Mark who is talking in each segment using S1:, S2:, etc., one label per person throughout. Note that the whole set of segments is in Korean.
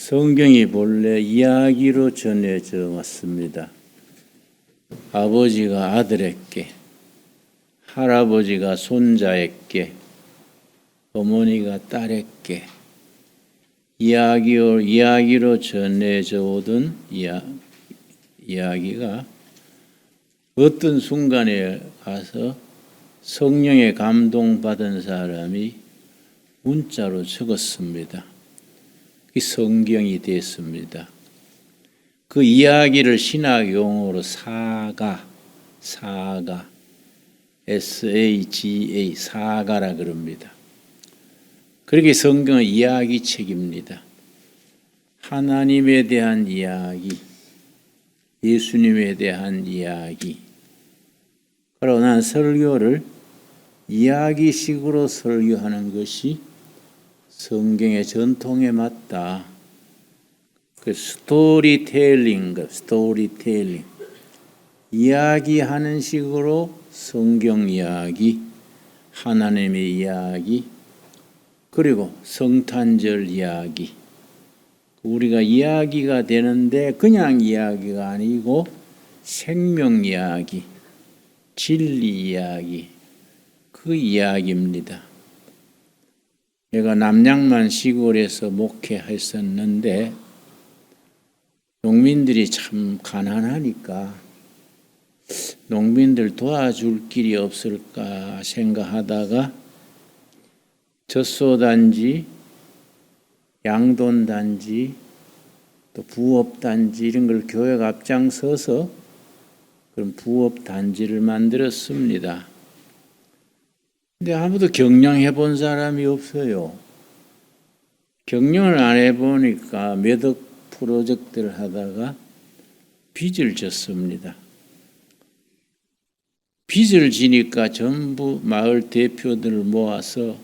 S1: 성경이 본래 이야기로 전해져 왔습니다. 아버지가 아들에게, 할아버지가 손자에게, 어머니가 딸에게 이야기로 전해져 오던 이야기가 어떤 순간에 가서 성령의 감동받은 사람이 문자로 적었습니다. 그 성경이 됐습니다. 그 이야기를 신학 용어로 사가, SAGA, 사가라 그럽니다. 그렇게 성경은 이야기책입니다. 하나님에 대한 이야기, 예수님에 대한 이야기. 그러나 난 설교를 이야기식으로 설교하는 것이 성경의 전통에 맞다. 그 스토리텔링. 이야기하는 식으로 성경 이야기, 하나님의 이야기, 그리고 성탄절 이야기. 우리가 이야기가 되는데 그냥 이야기가 아니고 생명 이야기, 진리 이야기, 그 이야기입니다. 내가 남양만 시골에서 목회했었는데 농민들이 참 가난하니까 농민들 도와줄 길이 없을까 생각하다가 젖소단지, 양돈단지, 또 부업단지 이런 걸 교회가 앞장서서 그런 부업단지를 만들었습니다. 근데 아무도 경영해 본 사람이 없어요. 경영을 안 해보니까 매덕 프로젝트를 하다가 빚을 졌습니다. 빚을 지니까 전부 마을 대표들을 모아서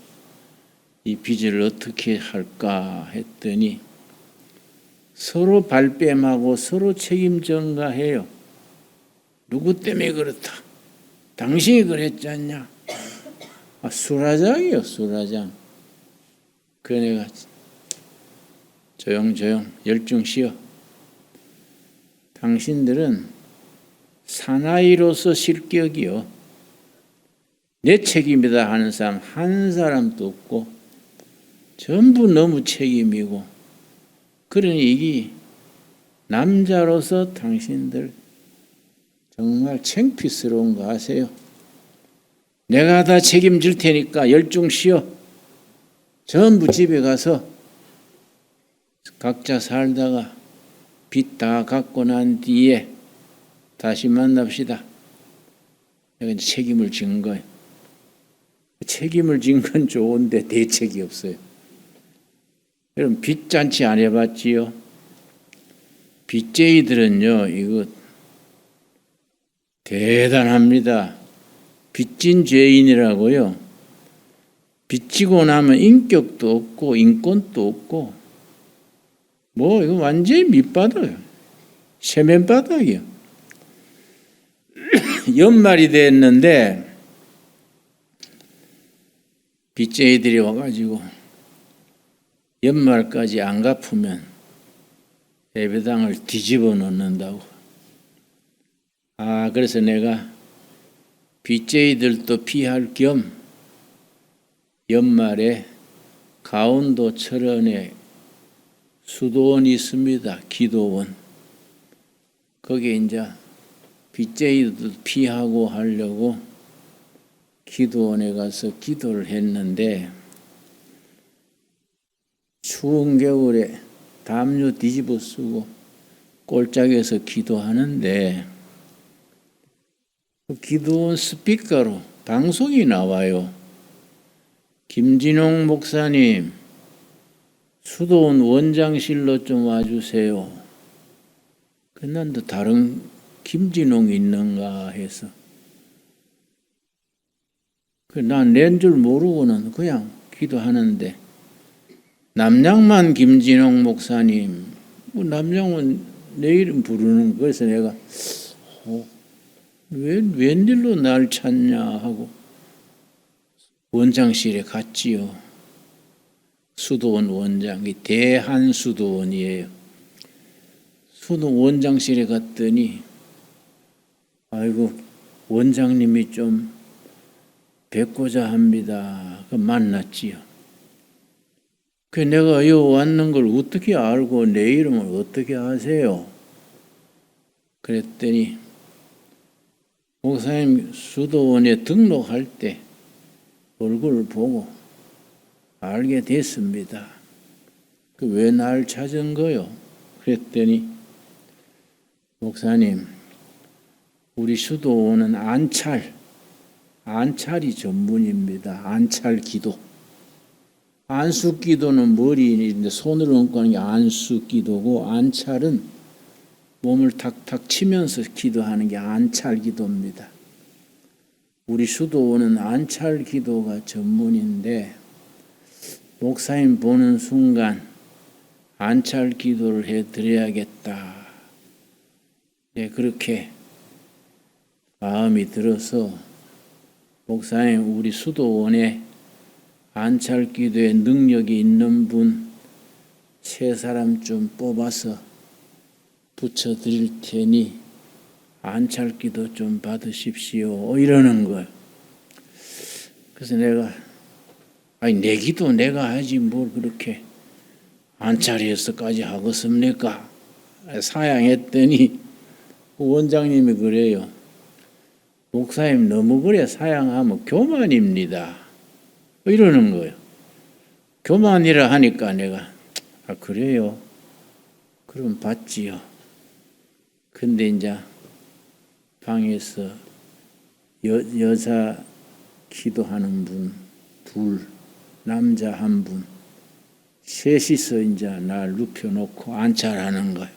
S1: 이 빚을 어떻게 할까 했더니 서로 발뺌하고 서로 책임 전가해요. 누구 때문에 그렇다. 당신이 그랬지 않냐. 수라장이요, 수라장. 그래 내가 조용 열중 쉬어. 당신들은 사나이로서 실격이요. 내 책임이다 하는 사람 한 사람도 없고 전부 너무 책임이고 그러니 이게 남자로서 당신들 정말 창피스러운 거 아세요? 내가 다 책임질 테니까 열중 쉬어. 전부 집에 가서 각자 살다가 빚 다 갚고 난 뒤에 다시 만납시다. 내가 이제 책임을 진 거예요. 책임을 진 건 좋은데 대책이 없어요. 여러분 빚잔치 안 해봤지요? 빚쟁이들은요 이거 대단합니다. 빚진 죄인이라고요. 빚지고 나면 인격도 없고 인권도 없고 이거 완전히 밑바닥이에요. 세면바닥이에요. 연말이 됐는데 빚쟁이들이 와가지고 연말까지 안 갚으면 예배당을 뒤집어 놓는다고. 그래서 내가 빚쟁이들도 피할 겸 연말에 강원도 철원에 수도원이 있습니다. 기도원. 거기에 이제 빚쟁이들도 피하고 하려고 기도원에 가서 기도를 했는데 추운 겨울에 담요 뒤집어 쓰고 꼴짝에서 기도하는데 기도원 스피커로 방송이 나와요. 김진홍 목사님, 수도원 원장실로 좀 와주세요. 난또 다른 김진홍이 있는가 해서 난 낸 줄 모르고는 그냥 기도하는데 남양만 김진홍 목사님, 남양은 내 이름 부르는 거에서 내가 웬일로 날 찾냐 하고 원장실에 갔지요. 수도원 원장이 대한수도원이에요. 수도 원장실에 갔더니 아이고 원장님이 좀 뵙고자 합니다. 그 만났지요. 그 내가 여 왔는 걸 어떻게 알고 내 이름을 어떻게 아세요? 그랬더니 목사님 수도원에 등록할 때 얼굴을 보고 알게 됐습니다. 그 왜 날 찾은 거요? 그랬더니 목사님 우리 수도원은 안찰이 전문입니다. 안찰 기도. 안수 기도는 머리인데 손을 얹고 하는 게 안수 기도고 안찰은 몸을 탁탁 치면서 기도하는 게 안찰 기도입니다. 우리 수도원은 안찰 기도가 전문인데 목사님 보는 순간 안찰 기도를 해드려야겠다. 네, 그렇게 마음이 들어서 목사님 우리 수도원에 안찰 기도에 능력이 있는 분 3사람 좀 뽑아서 붙여드릴 테니 안찰 기도 좀 받으십시오. 이러는 거예요. 그래서 내가 내 기도 내가 하지 뭘 그렇게 안찰해서까지 하겠습니까? 사양했더니 원장님이 그래요. 목사님 너무 그래 사양하면 교만입니다. 이러는 거예요. 교만이라 하니까 내가 그래요? 그럼 받지요. 근데 이제 방에서 여자 기도하는 분 2, 남자 1분, 셋이서 이제 날 눕혀놓고 안찰하는 거예요.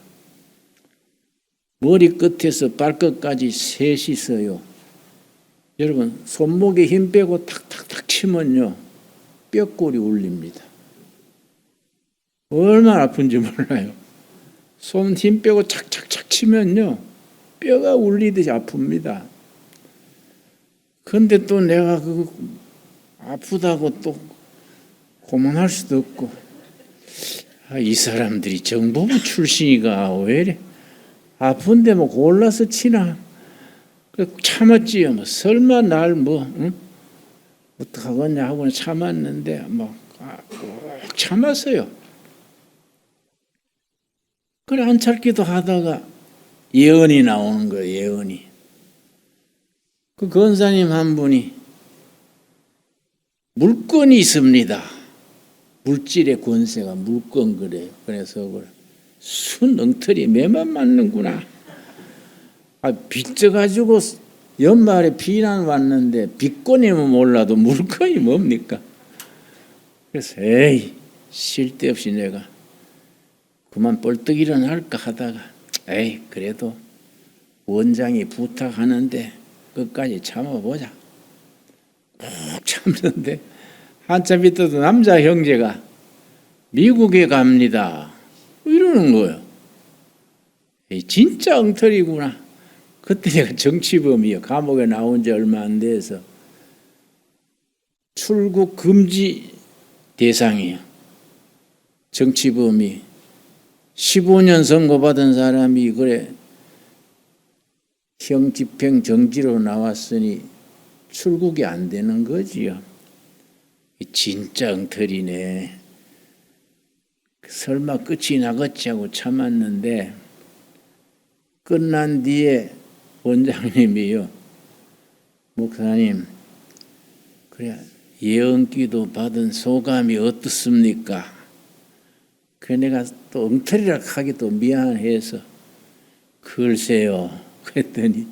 S1: 머리 끝에서 발끝까지 셋이서요. 여러분 손목에 힘 빼고 탁탁탁 치면요 뼈골이 울립니다. 얼마나 아픈지 몰라요. 손 힘 빼고 착착착 치면요 뼈가 울리듯이 아픕니다. 근데 또 내가 그 아프다고 또 고만할 수도 없고 이 사람들이 정보부 출신이가 왜 이래 아픈데 뭐 골라서 치나 참았지요. 뭐 설마 날 어떡하겠냐 하고는 참았는데 꼭 참았어요. 그래 안찰기도 하다가 예언이 나오는 거예요. 예언이. 그 권사님 한 분이 물건이 있습니다. 물질의 권세가 물건 그래요. 그래서 순엉터리 매만 맞는구나. 빚져가지고 연말에 비난 왔는데 빚권이면 몰라도 물건이 뭡니까? 그래서 쓸데없이 내가 그만 벌떡 일어날까 하다가 그래도 원장이 부탁하는데 끝까지 참아보자. 꼭 참는데 한참 있어도 남자 형제가 미국에 갑니다. 이러는 거예요. 진짜 엉터리구나. 그때 내가 정치범이요. 감옥에 나온 지 얼마 안 돼서 출국 금지 대상이에요. 정치범이 15년 선고받은 사람이 그래 형 집행 정지로 나왔으니 출국이 안 되는 거지요. 진짜 엉터리네. 설마 끝이 나겠지 하고 참았는데 끝난 뒤에 원장님이요. 목사님, 그래 예언기도 받은 소감이 어떻습니까? 그래 내가 또 엉터리라 하기도 미안해서 글쎄요. 그랬더니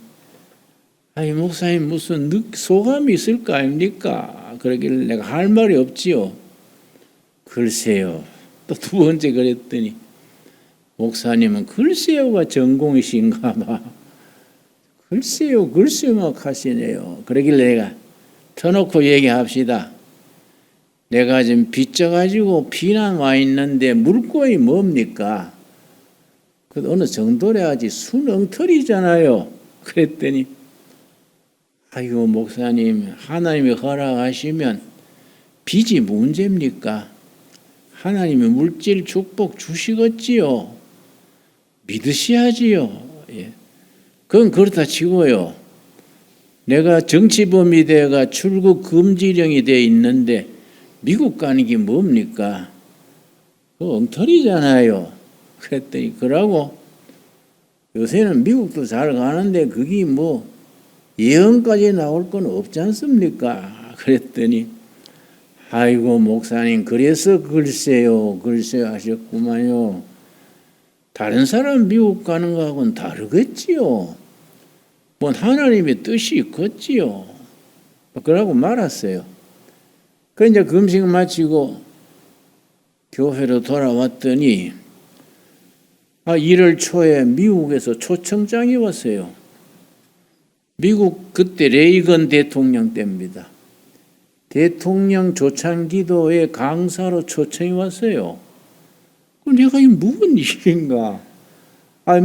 S1: 목사님 무슨 소감이 있을 거 아닙니까? 그러길래 내가 할 말이 없지요. 글쎄요. 또 2번째 그랬더니 목사님은 글쎄요가 전공이신가 봐. 글쎄요 막 하시네요. 그러길래 내가 터놓고 얘기합시다. 내가 지금 빚져가지고 비난 와 있는데 물건이 뭡니까? 그 어느 정도로 하지 순엉터리잖아요. 그랬더니 아이고 목사님 하나님이 허락하시면 빚이 문제입니까? 하나님이 물질 축복 주시겠지요. 믿으셔야지요. 예. 그건 그렇다 치고요. 내가 정치범이 돼가 출국 금지령이 돼 있는데 미국 가는 게 뭡니까? 그 엉터리잖아요. 그랬더니 그러고 요새는 미국도 잘 가는데 그게 뭐 예언까지 나올 건 없지 않습니까? 그랬더니 아이고 목사님 그래서 글쎄요 하셨구만요. 다른 사람 미국 가는 거하고는 다르겠지요. 뭐 하나님의 뜻이 있겠지요. 그러고 말았어요. 그 이제 금식 마치고 교회로 돌아왔더니 1월 초에 미국에서 초청장이 왔어요. 미국 그때 레이건 대통령 때입니다. 대통령 조창기도회 강사로 초청이 왔어요. 내가 이 무슨 일인가?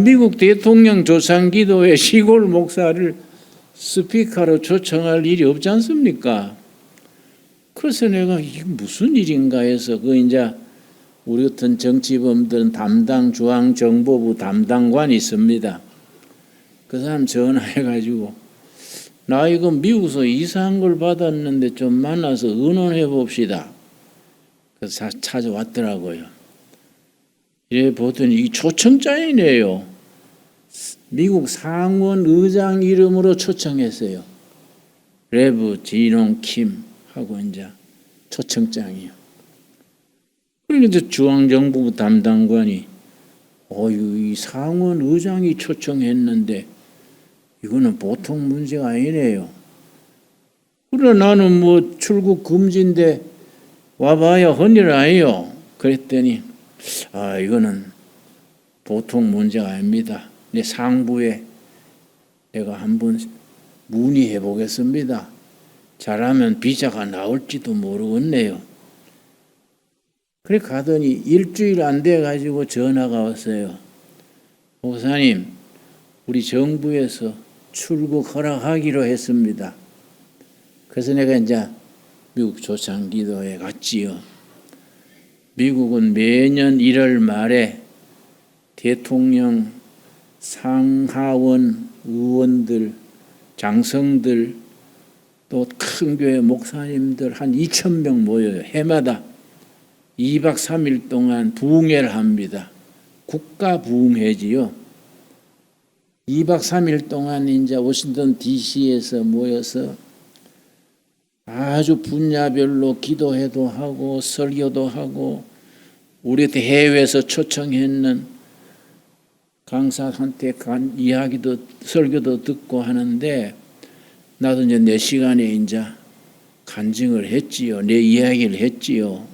S1: 미국 대통령 조창기도회 시골 목사를 스피커로 초청할 일이 없지 않습니까? 그래서 내가 이게 무슨 일인가 해서 그 이제 우리 같은 정치범들은 담당 중앙정보부 담당관이 있습니다. 그 사람 전화해가지고 나 이거 미국에서 이상한 걸 받았는데 좀 만나서 의논해 봅시다. 그래서 찾아왔더라고요. 예, 보더니 이 초청장이네요. 미국 상원 의장 이름으로 초청했어요. 레브 지농 킴 하고 이제 초청장이요. 그런데 중앙정부부 담당관이 이 상원 의장이 초청했는데 이거는 보통 문제가 아니네요. 그래 나는 뭐 출국 금지인데 와봐야 헌일 아니요. 그랬더니 이거는 보통 문제가 아닙니다. 내 상부에 내가 한번 문의해 보겠습니다. 잘하면 비자가 나올지도 모르겠네요. 그래 가더니 일주일 안 돼 가지고 전화가 왔어요. 목사님, 우리 정부에서 출국 허락하기로 했습니다. 그래서 내가 이제 미국 조창기도에 갔지요. 미국은 매년 1월 말에 대통령, 상하원 의원들, 장성들, 또 큰 교회 목사님들 한 2,000명 모여요. 해마다 2박 3일 동안 부흥회를 합니다. 국가 부흥회지요. 2박 3일 동안 이제 워싱턴 DC에서 모여서 아주 분야별로 기도회도 하고 설교도 하고 우리한테 해외에서 초청했는 강사한테 이야기도 설교도 듣고 하는데 나도 이제 내 시간에 이제 간증을 했지요. 내 이야기를 했지요.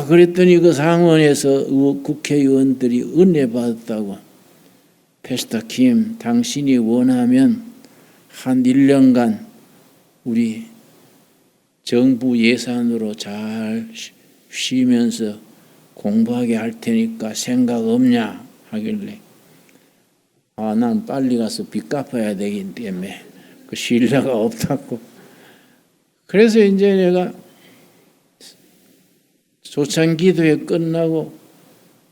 S1: 그랬더니 그 상원에서 국회의원들이 은혜 받았다고. 패스터 킴, 당신이 원하면 한 1년간 우리 정부 예산으로 잘 쉬면서 공부하게 할 테니까 생각 없냐 하길래 난 빨리 가서 빚 갚아야 되기 때문에 그 신뢰가 없다고. 그래서 이제 내가 조창기도회 끝나고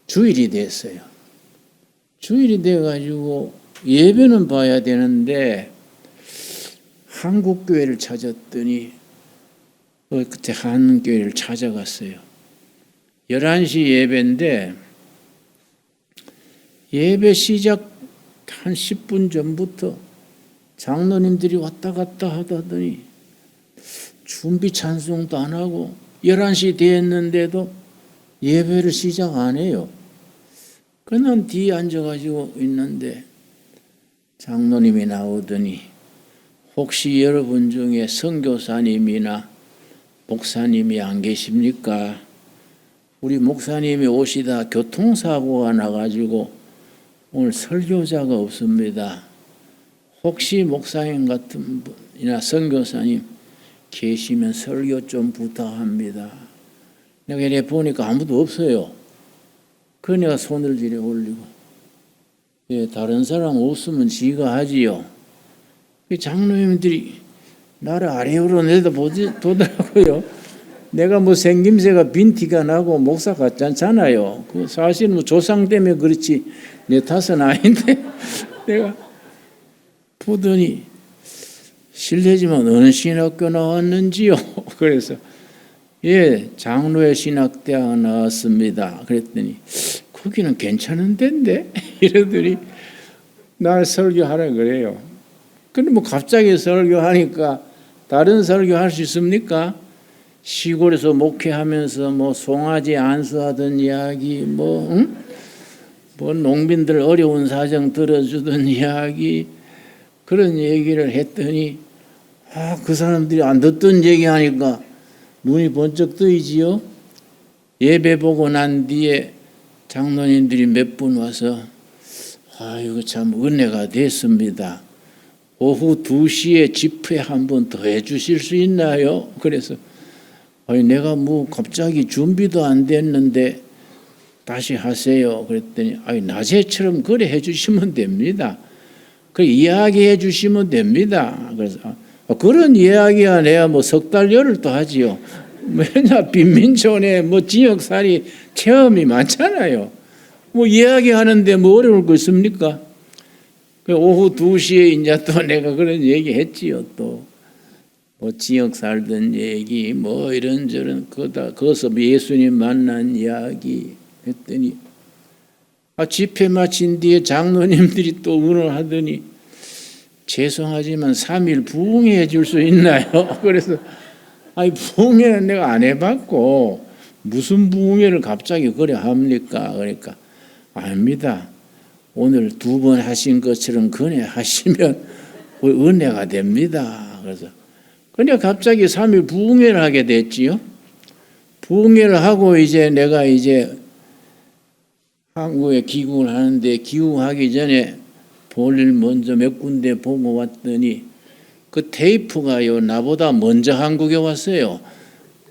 S1: 주일이 됐어요. 주일이 돼가지고 예배는 봐야 되는데 한국교회를 찾았더니 그때 한교회를 찾아갔어요. 11시 예배인데 예배 시작 한 10분 전부터 장로님들이 왔다 갔다 하더니 준비 찬송도 안 하고 11시 됐는데도 예배를 시작 안 해요. 그난 뒤에 앉아가지고 있는데 장로님이 나오더니 혹시 여러분 중에 선교사님이나 목사님이 안 계십니까? 우리 목사님이 오시다 교통사고가 나가지고 오늘 설교자가 없습니다. 혹시 목사님 같은 분이나 선교사님 계시면 설교 좀 부탁합니다. 내가 이래 보니까 아무도 없어요. 그 내가 손을 들여 올리고 다른 사람 없으면 지가 하지요. 장로님들이 나를 아래로 내다보더라고요. 내가 뭐 생김새가 빈티가 나고 목사 같지 않잖아요. 그 사실 뭐 조상 때문에 그렇지 내 탓은 아닌데 내가 보더니 실례지만 어느 신학교 나왔는지요? 그래서 예, 장로의 신학대학 나왔습니다. 그랬더니 거기는 괜찮은 데인데 이러더니 날 설교하라 그래요. 근데 뭐 갑자기 설교하니까 다른 설교할 수 있습니까? 시골에서 목회하면서 뭐 송아지 안수하던 이야기, 뭐 농민들 어려운 사정 들어주던 이야기, 그런 얘기를 했더니 그 사람들이 안 듣던 얘기하니까 눈이 번쩍 뜨이지요. 예배 보고 난 뒤에 장로님들이 몇 분 와서 이거 참 은혜가 됐습니다. 오후 2시에 집회 한 번 더 해주실 수 있나요? 그래서 내가 뭐 갑자기 준비도 안 됐는데 다시 하세요. 그랬더니 낮에처럼 그래 해주시면 됩니다. 그 이야기해 주시면 됩니다. 그래서 그런 이야기가 내가 뭐 석 달 열흘 또 하지요. 왜냐 빈민촌에 뭐 지역살이 체험이 많잖아요. 뭐 이야기하는데 뭐 어려울 거 있습니까? 오후 2시에 이제 또 내가 그런 얘기 했지요. 또 뭐 지역 살던 얘기 뭐 이런저런 거기서 예수님 만난 이야기 했더니 집회 마친 뒤에 장로님들이 또 의논하더니 죄송하지만 3일 부흥회 해줄 수 있나요? 그래서 부흥회는 내가 안 해봤고 무슨 부흥회를 갑자기 그래 합니까? 그러니까 아닙니다. 오늘 2번 하신 것처럼 건의하시면 은혜가 됩니다. 그래서 그냥 갑자기 3일 부흥회를 하게 됐지요. 부흥회를 하고 이제 내가 이제 한국에 귀국을 하는데 귀국하기 전에 볼일 먼저 몇 군데 보고 왔더니 그 테이프가요 나보다 먼저 한국에 왔어요.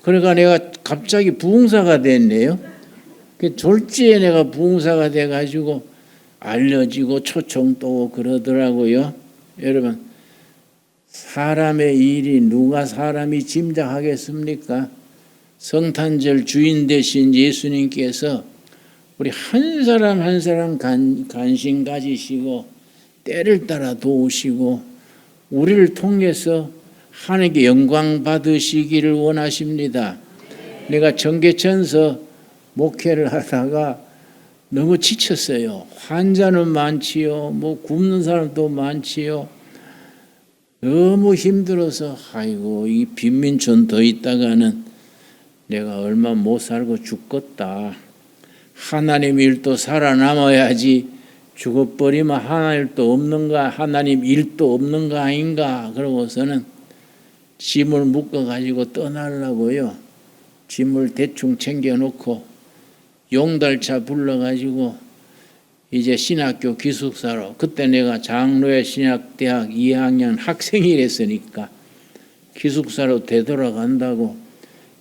S1: 그러니까 내가 갑자기 부흥사가 됐네요. 졸지에 내가 부흥사가 돼가지고 알려지고 초청도 오고 그러더라고요. 여러분 사람의 일이 누가 사람이 짐작하겠습니까? 성탄절 주인 되신 예수님께서 우리 한 사람 한 사람 관심 가지시고 때를 따라 도우시고 우리를 통해서 하나님께 영광 받으시기를 원하십니다. 내가 청계천서 목회를 하다가 너무 지쳤어요. 환자는 많지요. 뭐 굶는 사람도 많지요. 너무 힘들어서 이 빈민촌 더 있다가는 내가 얼마 못 살고 죽겠다. 하나님 일도 살아남아야지 죽어버리면 하나님 일도 없는 거 아닌가. 그러고서는 짐을 묶어가지고 떠나려고요. 짐을 대충 챙겨놓고 용달차 불러가지고 이제 신학교 기숙사로, 그때 내가 장로의 신학대학 2학년 학생이랬으니까 기숙사로 되돌아간다고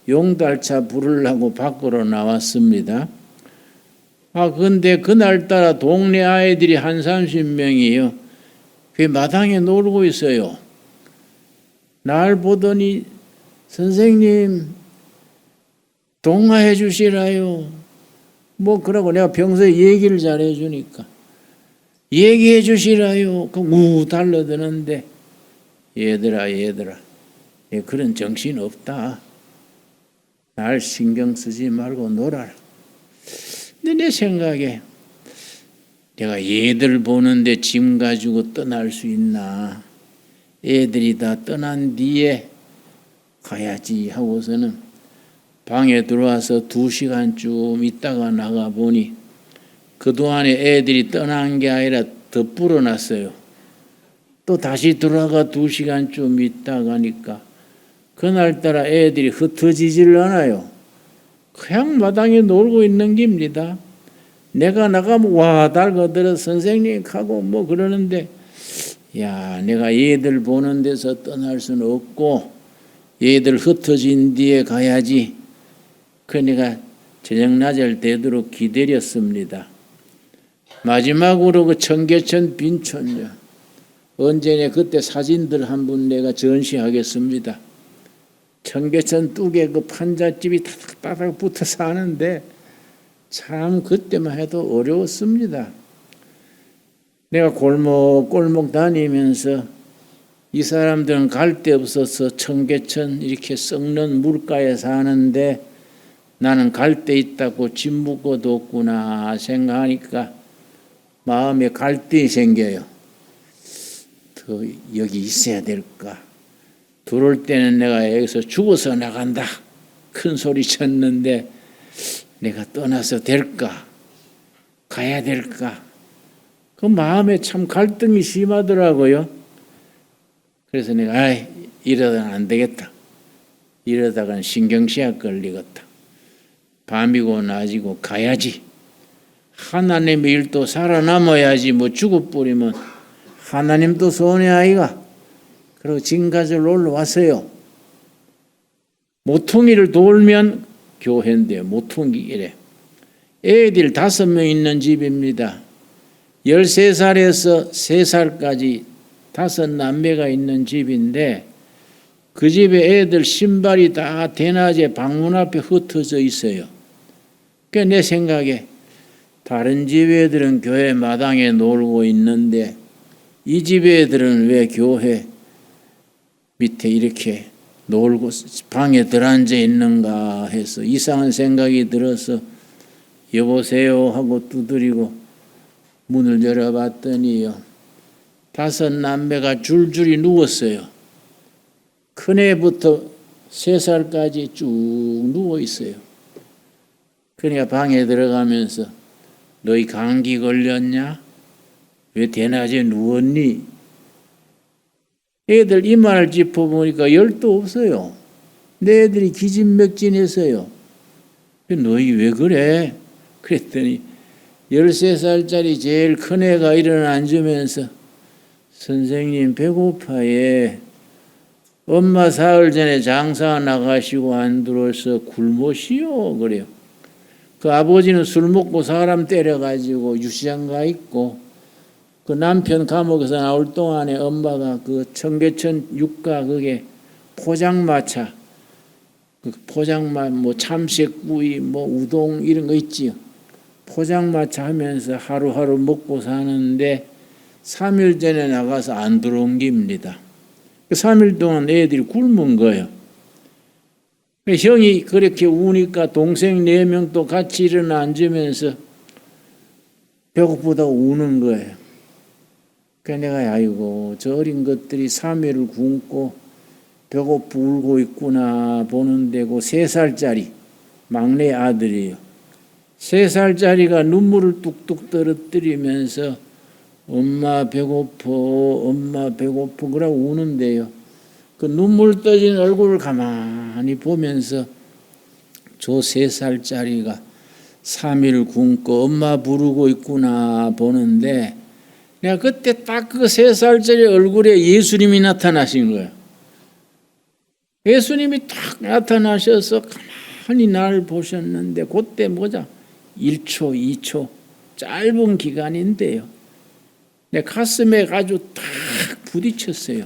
S1: 용달차 부르려고 밖으로 나왔습니다. 근데 그날따라 동네 아이들이 한 30명이요. 그 마당에 놀고 있어요. 날 보더니 선생님 동화해 주시라요. 뭐 그러고 내가 평소에 얘기를 잘 해주니까 얘기해 주시라요. 그럼 달려드는데 얘들아 그런 정신 없다. 날 신경 쓰지 말고 놀아라. 근데 내 생각에 내가 얘들 보는데 짐 가지고 떠날 수 있나. 애들이 다 떠난 뒤에 가야지 하고서는 방에 들어와서 2시간쯤 있다가 나가보니 그동안에 애들이 떠난 게 아니라 더 불어났어요. 또 다시 들어가 2시간쯤 있다가니까 그날따라 애들이 흩어지질 않아요. 그냥 마당에 놀고 있는 겁니다. 내가 나가면 달궈들어 선생님 하고 뭐 그러는데 내가 얘들 보는 데서 떠날 수는 없고 얘들 흩어진 뒤에 가야지. 그러니까 저녁 낮을 되도록 기다렸습니다. 마지막으로 그 청계천 빈촌요. 언제나 그때 사진들 한 분 내가 전시하겠습니다. 청계천 뚝에 그 판잣집이 따닥따닥 붙어 사는데 참 그때만 해도 어려웠습니다. 내가 골목골목 다니면서 이 사람들은 갈 데 없어서 청계천 이렇게 썩는 물가에 사는데 나는 갈 데 있다고 집 묵어도 없구나 생각하니까 마음에 갈등이 생겨요. 더 여기 있어야 될까? 들어올 때는 내가 여기서 죽어서 나간다 큰 소리 쳤는데 내가 떠나서 될까? 가야 될까? 그 마음에 참 갈등이 심하더라고요. 그래서 내가 이러다가 안 되겠다. 이러다가는 신경쇠약 걸리겠다. 밤이고 낮이고 가야지. 하나님의 일도 살아남아야지. 뭐 죽어버리면 하나님도 손해 아이가. 그리고 지금까지 올라왔어요. 모퉁이를 돌면 교회인데요. 모퉁이래. 애들 5명 있는 집입니다. 13살에서 3살까지 5 남매가 있는 집인데 그 집에 애들 신발이 다 대낮에 방문 앞에 흩어져 있어요. 그러니까 내 생각에 다른 집 애들은 교회 마당에 놀고 있는데 이 집 애들은 왜 교회 밑에 이렇게 놀고 방에 들어앉아 있는가 해서 이상한 생각이 들어서 여보세요 하고 두드리고 문을 열어봤더니요. 5 남매가 줄줄이 누웠어요. 큰애부터 3살까지 쭉 누워 있어요. 그러니까 방에 들어가면서 너희 감기 걸렸냐? 왜 대낮에 누웠니? 애들 이마를 짚어보니까 열도 없어요. 내 애들이 기진맥진했어요. 너희 왜 그래? 그랬더니 13살짜리 제일 큰 애가 일어나 앉으면서 선생님 배고파요. 엄마 사흘 전에 장사 나가시고 안 들어서 굶으시오 그래요. 그 아버지는 술 먹고 사람 때려가지고 유시장 가 있고 그 남편 감옥에서 나올 동안에 엄마가 그 청계천 육가 그게 포장마차 그 포장마 뭐 참새구이 뭐 우동 이런 거 있지요. 포장마차 하면서 하루하루 먹고 사는데 3일 전에 나가서 안 들어온 겁니다. 3일 동안 애들이 굶은 거예요. 형이 그렇게 우니까 동생 4명도 같이 일어나 앉으면서 배고프다고 우는 거예요. 그래서 내가 아이고 저 어린 것들이 3일을 굶고 배고프 울고 있구나 보는데 그 3살짜리 막내 아들이에요. 3살짜리가 눈물을 뚝뚝 떨어뜨리면서 엄마 배고프 엄마 배고프 그러고 우는데요. 그 눈물 떠진 얼굴을 가만히 보면서 저 3살짜리가 3일 굶고 엄마 부르고 있구나 보는데 내가 그때 딱 그 3살짜리 얼굴에 예수님이 나타나신 거예요. 예수님이 딱 나타나셔서 가만히 나를 보셨는데 그때 뭐자 1초 2초 짧은 기간인데요. 내 가슴에 아주 딱 부딪혔어요.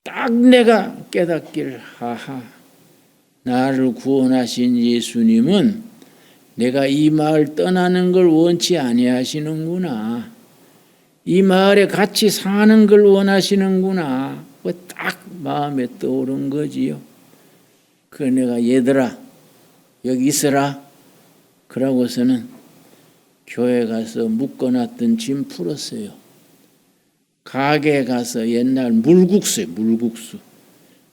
S1: 딱 내가 깨닫기를 하하 나를 구원하신 예수님은 내가 이 마을 떠나는 걸 원치 아니하시는구나. 이 마을에 같이 사는 걸 원하시는구나. 딱 마음에 떠오른 거지요. 그래 내가 얘들아 여기 있어라. 그러고서는 교회 가서 묶어놨던 짐 풀었어요. 가게에 가서 옛날 물국수예요. 물국수.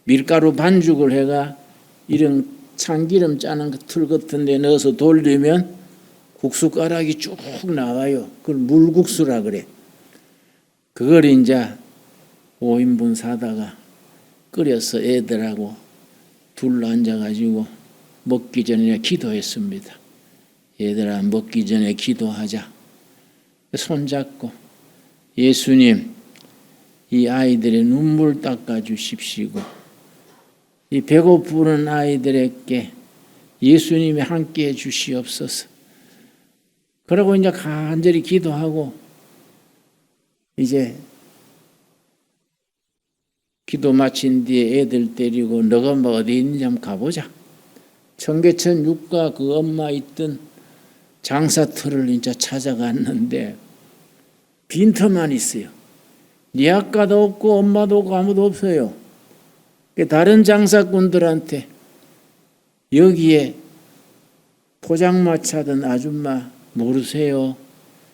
S1: 밀가루 반죽을 해가 이런 참기름 짜는 틀 같은 데 넣어서 돌리면 국수가락이 쭉 나와요. 그걸 물국수라 그래. 그걸 이제 5인분 사다가 끓여서 애들하고 둘러 앉아가지고 먹기 전에 기도했습니다. 얘들아 먹기 전에 기도하자. 손잡고 예수님 이 아이들의 눈물 닦아주십시오. 이 배고프는 아이들에게 예수님이 함께해 주시옵소서. 그러고 이제 간절히 기도하고 이제 기도 마친 뒤에 애들 데리고 너가 엄마 어디 있는지 한번 가보자. 청계천 육가 그 엄마 있던 장사터를 이제 찾아갔는데 빈터만 있어요. 네 아까도 없고 엄마도 없고 아무도 없어요. 다른 장사꾼들한테 여기에 포장마차 하던 아줌마 모르세요?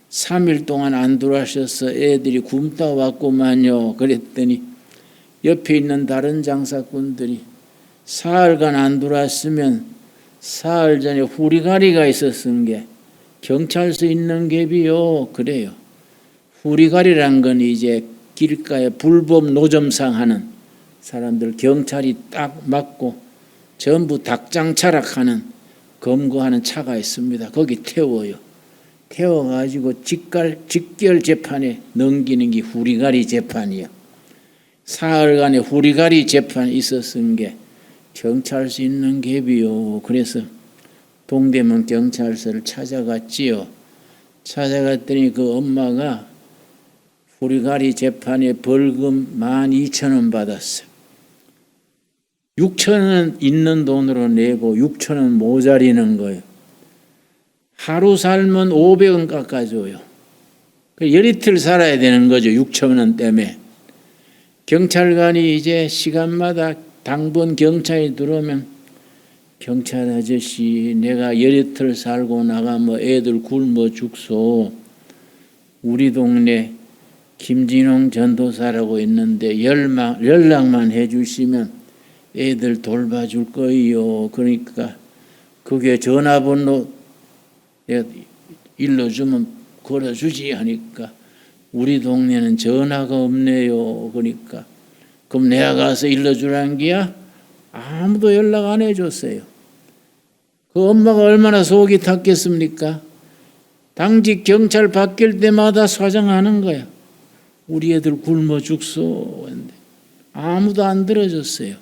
S1: 3일 동안 안 들어와셔서 애들이 굶다 왔구만요. 그랬더니 옆에 있는 다른 장사꾼들이 사흘간 안 들어왔으면 사흘 전에 후리가리가 있었은 게 경찰서 있는 갭이요. 그래요. 후리가리란 건 이제 길가에 불법 노점상 하는 사람들 경찰이 딱 막고 전부 닭장차락하는 검거하는 차가 있습니다. 거기 태워요. 태워가지고 직결 재판에 넘기는 게 후리가리 재판이요. 사흘간의 후리가리 재판이 있었은 게 경찰서 있는 갭이요. 그래서 동대문 경찰서를 찾아갔지요. 찾아갔더니 그 엄마가 후리가리 재판에 벌금 12,000원 받았어요. 6,000원 있는 돈으로 내고 6,000원 모자리는 거예요. 하루 살면 500원 깎아줘요. 열이틀 살아야 되는 거죠. 6,000원 때문에. 경찰관이 이제 시간마다 당번 경찰이 들어오면 경찰 아저씨 내가 열이틀 살고 나가면 애들 굶어 죽소. 우리 동네 김진홍 전도사라고 있는데 연락만 해주시면 애들 돌봐줄 거예요. 그러니까 그게 전화번호 일러주면 걸어주지 하니까 우리 동네는 전화가 없네요. 그러니까 그럼 내가 가서 일러주라는 게야? 아무도 연락 안 해줬어요. 그 엄마가 얼마나 속이 탔겠습니까? 당직 경찰 바뀔 때마다 사정하는 거야. 우리 애들 굶어 죽소. 아무도 안 들어줬어요.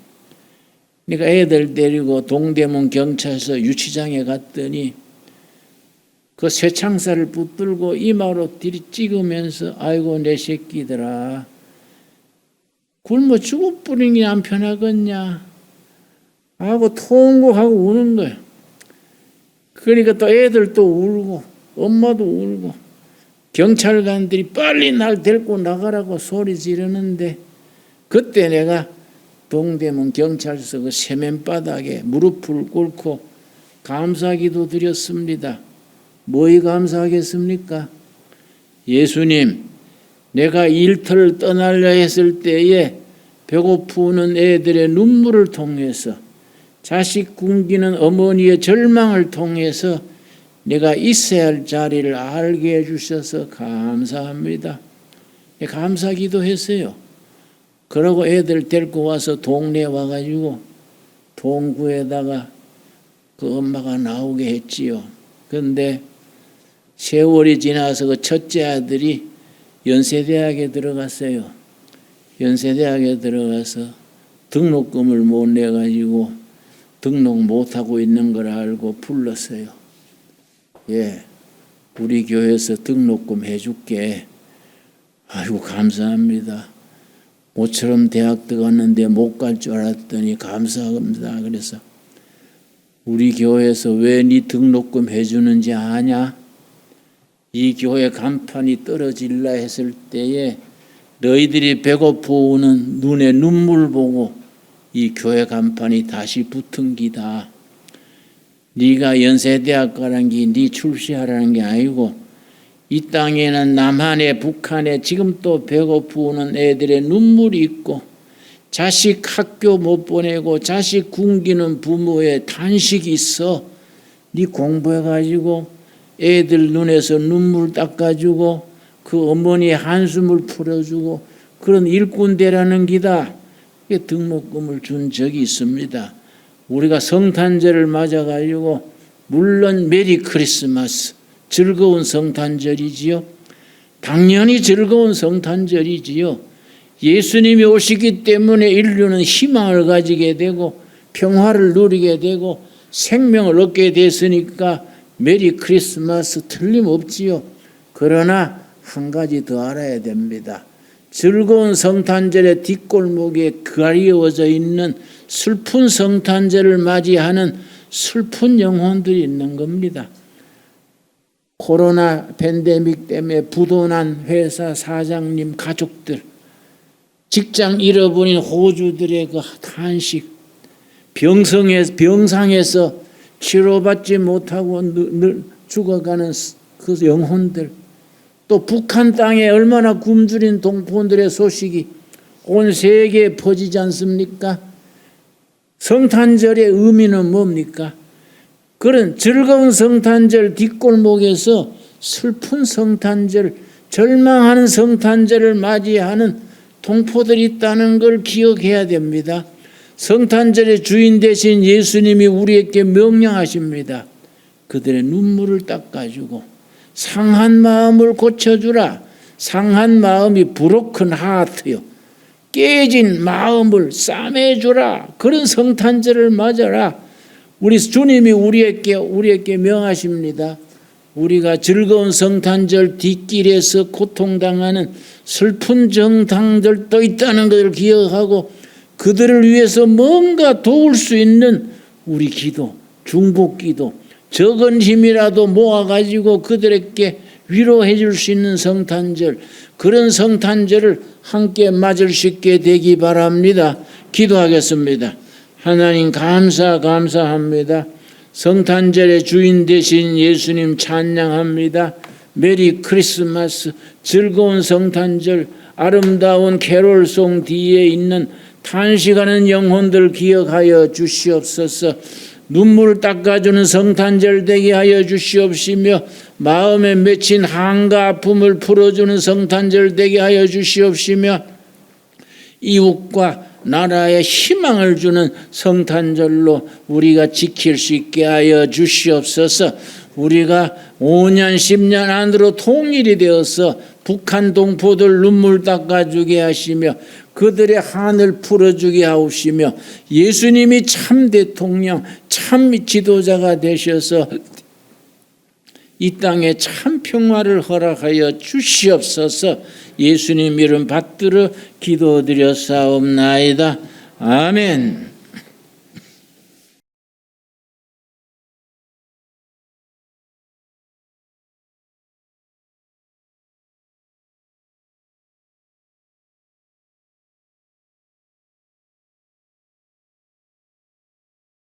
S1: 그러니까 애들 데리고 동대문 경찰서 유치장에 갔더니 그 쇠창살을 붙들고 이마로 뒤리 찍으면서 아이고 내 새끼들아 굶어 죽을 뿐이니 안 편하겠냐 하고 통곡하고 우는 거예요. 그러니까 또 애들 또 울고 엄마도 울고 경찰관들이 빨리 날 데리고 나가라고 소리 지르는데 그때 내가 동대문 경찰서 그 세면바닥에 무릎을 꿇고 감사기도 드렸습니다. 뭐에 감사하겠습니까? 예수님, 내가 일터를 떠나려 했을 때에 배고프는 애들의 눈물을 통해서 자식 굶기는 어머니의 절망을 통해서 내가 있어야 할 자리를 알게 해주셔서 감사합니다. 감사기도 했어요. 그러고 애들 데리고 와서 동네에 와가지고 동구에다가 그 엄마가 나오게 했지요. 그런데 세월이 지나서 그 첫째 아들이 연세대학에 들어갔어요. 연세대학에 들어가서 등록금을 못 내가지고 등록 못하고 있는 걸 알고 불렀어요. 예, 우리 교회에서 등록금 해줄게. 아이고 감사합니다. 모처럼 대학 들어갔는데 못 갈 줄 알았더니 감사합니다. 그래서 우리 교회에서 왜 네 등록금 해주는지 아냐? 이 교회 간판이 떨어질라 했을 때에 너희들이 배고프는 눈에 눈물 보고 이 교회 간판이 다시 붙은 기다. 네가 연세대학 가라는 게 네 출시하라는 게 아니고 이 땅에는 남한에 북한에 지금 또 배고프는 애들의 눈물이 있고 자식 학교 못 보내고 자식 굶기는 부모의 탄식이 있어. 네 공부해가지고 애들 눈에서 눈물 닦아주고 그 어머니의 한숨을 풀어주고 그런 일꾼 되라는 기다. 등록금을 준 적이 있습니다. 우리가 성탄절을 맞아가지고 물론 메리 크리스마스 즐거운 성탄절이지요. 당연히 즐거운 성탄절이지요. 예수님이 오시기 때문에 인류는 희망을 가지게 되고 평화를 누리게 되고 생명을 얻게 됐으니까 메리 크리스마스 틀림없지요. 그러나 한 가지 더 알아야 됩니다. 즐거운 성탄절의 뒷골목에 가리워져 있는 슬픈 성탄절을 맞이하는 슬픈 영혼들이 있는 겁니다. 코로나 팬데믹 때문에 부도난 회사 사장님 가족들, 직장 잃어버린 호주들의 그 탄식, 병상에서 치료받지 못하고 죽어가는 그 영혼들, 또 북한 땅에 얼마나 굶주린 동포들의 소식이 온 세계에 퍼지지 않습니까? 성탄절의 의미는 뭡니까? 그런 즐거운 성탄절 뒷골목에서 슬픈 성탄절, 절망하는 성탄절을 맞이하는 동포들이 있다는 걸 기억해야 됩니다. 성탄절의 주인 되신 예수님이 우리에게 명령하십니다. 그들의 눈물을 닦아주고 상한 마음을 고쳐주라. 상한 마음이 브로큰 하트요, 깨진 마음을 싸매주라. 그런 성탄절을 맞아라. 우리 주님이 우리에게 명하십니다. 우리가 즐거운 성탄절 뒷길에서 고통당하는 슬픈 정당들도 있다는 것을 기억하고 그들을 위해서 뭔가 도울 수 있는 우리 기도, 중보기도, 적은 힘이라도 모아가지고 그들에게 위로해 줄 수 있는 성탄절, 그런 성탄절을 함께 맞을 수 있게 되기 바랍니다. 기도하겠습니다. 하나님 감사합니다. 성탄절의 주인 되신 예수님 찬양합니다. 메리 크리스마스, 즐거운 성탄절, 아름다운 캐롤송 뒤에 있는 탄식하는 영혼들 기억하여 주시옵소서. 눈물을 닦아주는 성탄절 되게 하여 주시옵시며 마음에 맺힌 한과 아픔을 풀어주는 성탄절 되게 하여 주시옵시며 이웃과 나라에 희망을 주는 성탄절로 우리가 지킬 수 있게 하여 주시옵소서. 우리가 5년 10년 안으로 통일이 되어서 북한 동포들 눈물 닦아주게 하시며 그들의 한을 풀어주게 하옵시며 예수님이 참 대통령, 참 지도자가 되셔서 이 땅에 참 평화를 허락하여 주시옵소서. 예수님 이름 받들어 기도드렸사옵나이다. 아멘.